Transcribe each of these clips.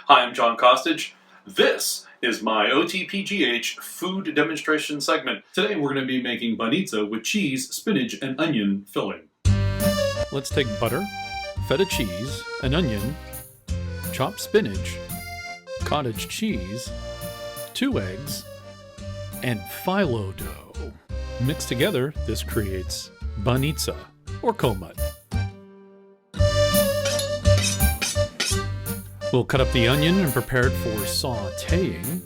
Hi, I'm John Costage. This is my OTPgh food demonstration segment. Today we're going to be making banitsa with cheese, spinach, and onion filling. Let's take butter, feta cheese, an onion, chopped spinach, cottage cheese, 2 eggs, and phyllo dough. Mixed together, this creates banitsa, or komut. We'll cut up the onion and prepare it for sautéing.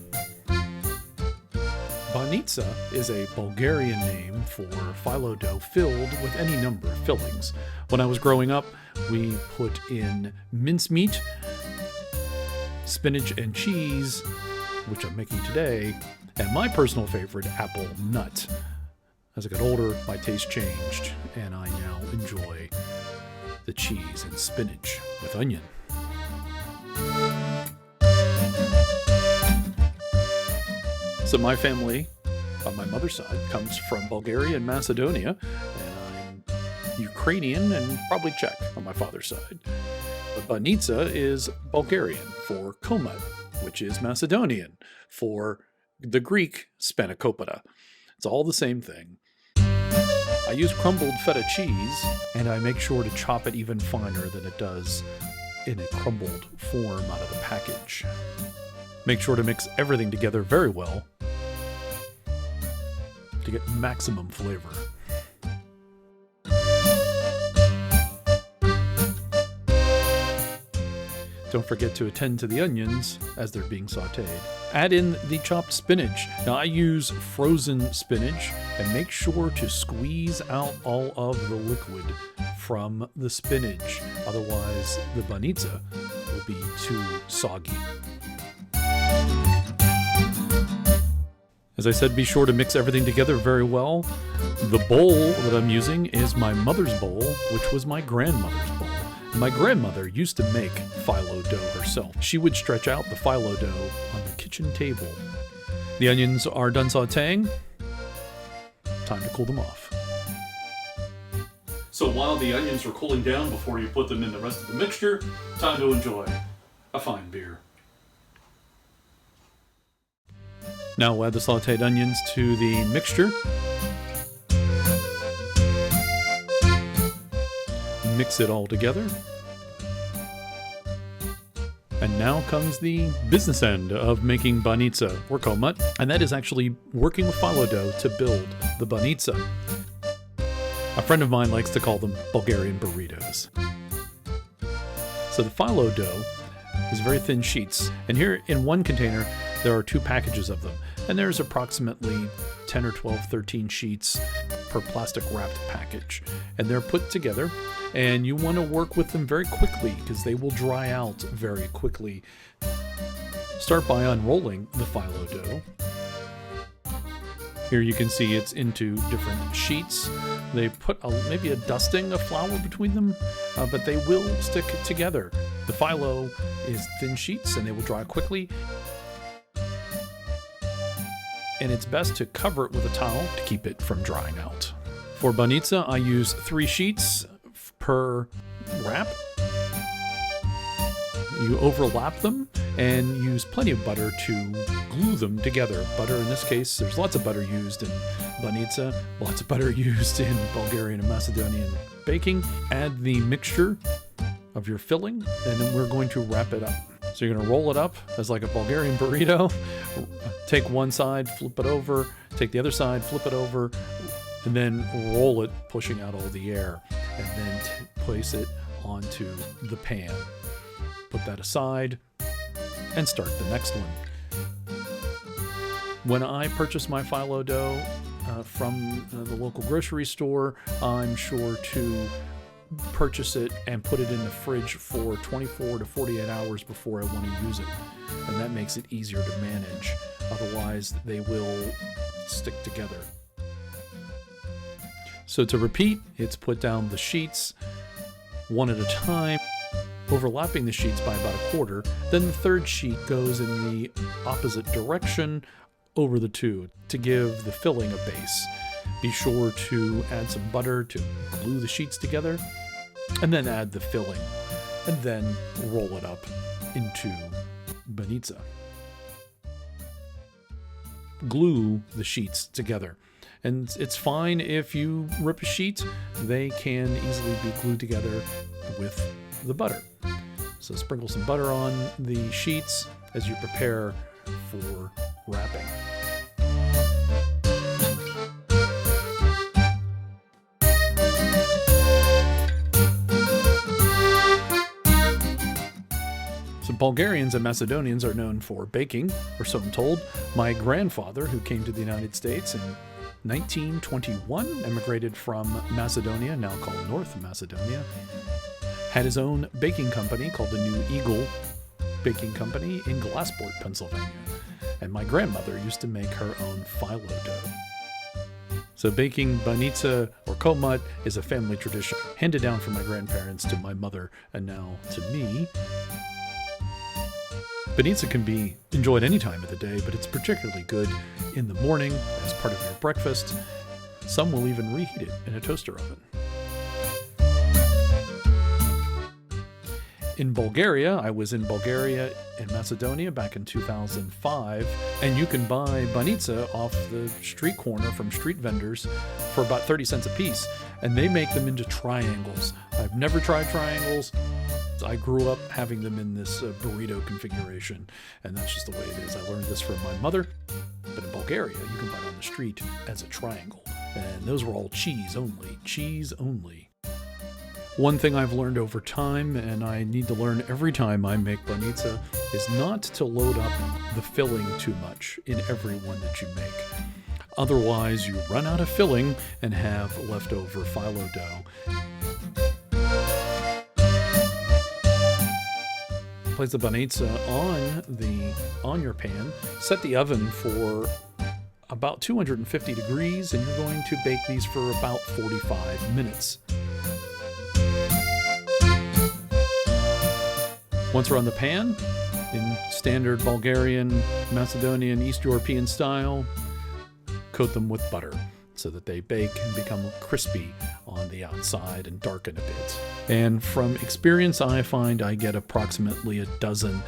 Banitsa is a Bulgarian name for phyllo dough filled with any number of fillings. When I was growing up, we put in mincemeat, spinach and cheese, which I'm making today, and my personal favorite, apple nut. As I got older, my taste changed, and I now enjoy the cheese and spinach with onion. So my family, on my mother's side, comes from Bulgaria and Macedonia, and I'm Ukrainian and probably Czech on my father's side. But Banitsa is Bulgarian for komut, which is Macedonian for the Greek spanakopita. It's all the same thing. I use crumbled feta cheese, and I make sure to chop it even finer than it does in a crumbled form out of the package. Make sure to mix everything together very well to get maximum flavor. Don't forget to attend to the onions as they're being sautéed. Add in the chopped spinach. Now I use frozen spinach, and make sure to squeeze out all of the liquid from the spinach. Otherwise, the banitsa will be too soggy. As I said, be sure to mix everything together very well. The bowl that I'm using is my mother's bowl, which was my grandmother's bowl. My grandmother used to make phyllo dough herself. She would stretch out the phyllo dough on the kitchen table. The onions are done sautéing. Time to cool them off. So while the onions are cooling down before you put them in the rest of the mixture, time to enjoy a fine beer. Now we'll add the sautéed onions to the mixture. Mix it all together. And now comes the business end of making banitsa, or komut, and that is actually working with phyllo dough to build the banitsa. A friend of mine likes to call them Bulgarian burritos. So the phyllo dough is very thin sheets, and here in one container there are 2 packages of them, and there's approximately 10 or 12, 13 sheets per plastic wrapped package, and they're put together, and you want to work with them very quickly because they will dry out very quickly. Start by unrolling the phyllo dough. Here you can see it's into different sheets. They put maybe a dusting of flour between them, but they will stick together. The phyllo is thin sheets and they will dry quickly. And it's best to cover it with a towel to keep it from drying out. For banitsa, I use 3 sheets per wrap. You overlap them and use plenty of butter to glue them together. Butter in this case, there's lots of butter used in banitsa, lots of butter used in Bulgarian and Macedonian baking. Add the mixture of your filling, and then we're going to wrap it up. So you're going to roll it up as like a Bulgarian burrito. Take one side, flip it over, take the other side, flip it over, and then roll it, pushing out all the air, and then place it onto the pan. Put that aside and start the next one. When I purchase my phyllo dough from the local grocery store, I'm sure to purchase it and put it in the fridge for 24 to 48 hours before I want to use it. And that makes it easier to manage. Otherwise, they will stick together. So to repeat, it's put down the sheets one at a time, overlapping the sheets by about a quarter. Then the third sheet goes in the opposite direction over the 2 to give the filling a base. Be sure to add some butter to glue the sheets together, and then add the filling, and then roll it up into Banitza. Glue the sheets together. And it's fine if you rip a sheet. They can easily be glued together with the butter. So sprinkle some butter on the sheets as you prepare for wrapping. So Bulgarians and Macedonians are known for baking, or so I'm told. My grandfather, who came to the United States in 1921, emigrated from Macedonia, now called North Macedonia, had his own baking company called the New Eagle Baking Company in Glassport, Pennsylvania. And my grandmother used to make her own phyllo dough. So baking banitsa or komut is a family tradition handed down from my grandparents to my mother and now to me. Banitsa can be enjoyed any time of the day, but it's particularly good in the morning as part of your breakfast. Some will even reheat it in a toaster oven. In Bulgaria, I was in Bulgaria and Macedonia back in 2005, and you can buy banitsa off the street corner from street vendors for about 30 cents a piece, and they make them into triangles. I've never tried triangles. I grew up having them in this burrito configuration, and that's just the way it is. I learned this from my mother, but in Bulgaria, you can buy it on the street as a triangle, and those were all cheese only. One thing I've learned over time, and I need to learn every time I make banitsa, is not to load up the filling too much in every one that you make. Otherwise, you run out of filling and have leftover phyllo dough. Place the banitsa on your pan. Set the oven for about 250 degrees, and you're going to bake these for about 45 minutes. Once they're on the pan, in standard Bulgarian, Macedonian, East European style, coat them with butter so that they bake and become crispy on the outside and darken a bit. And from experience, I find I get approximately a dozen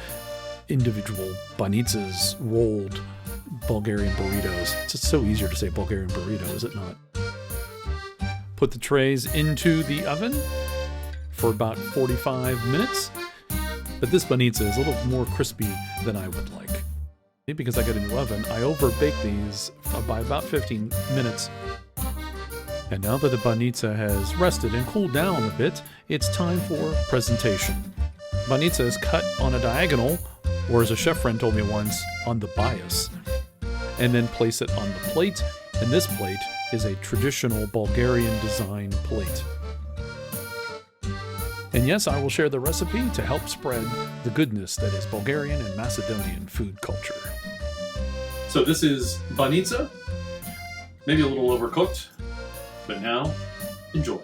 individual banitsas, rolled Bulgarian burritos. It's just so easier to say Bulgarian burrito, is it not? Put the trays into the oven for about 45 minutes. But this banitsa is a little more crispy than I would like. Because I got a new oven, I overbake these by about 15 minutes. And now that the banitsa has rested and cooled down a bit, it's time for presentation. Banitsa is cut on a diagonal, or as a chef friend told me once, on the bias. And then place it on the plate, and this plate is a traditional Bulgarian design plate. And yes, I will share the recipe to help spread the goodness that is Bulgarian and Macedonian food culture. So this is banitsa, maybe a little overcooked, but now enjoy.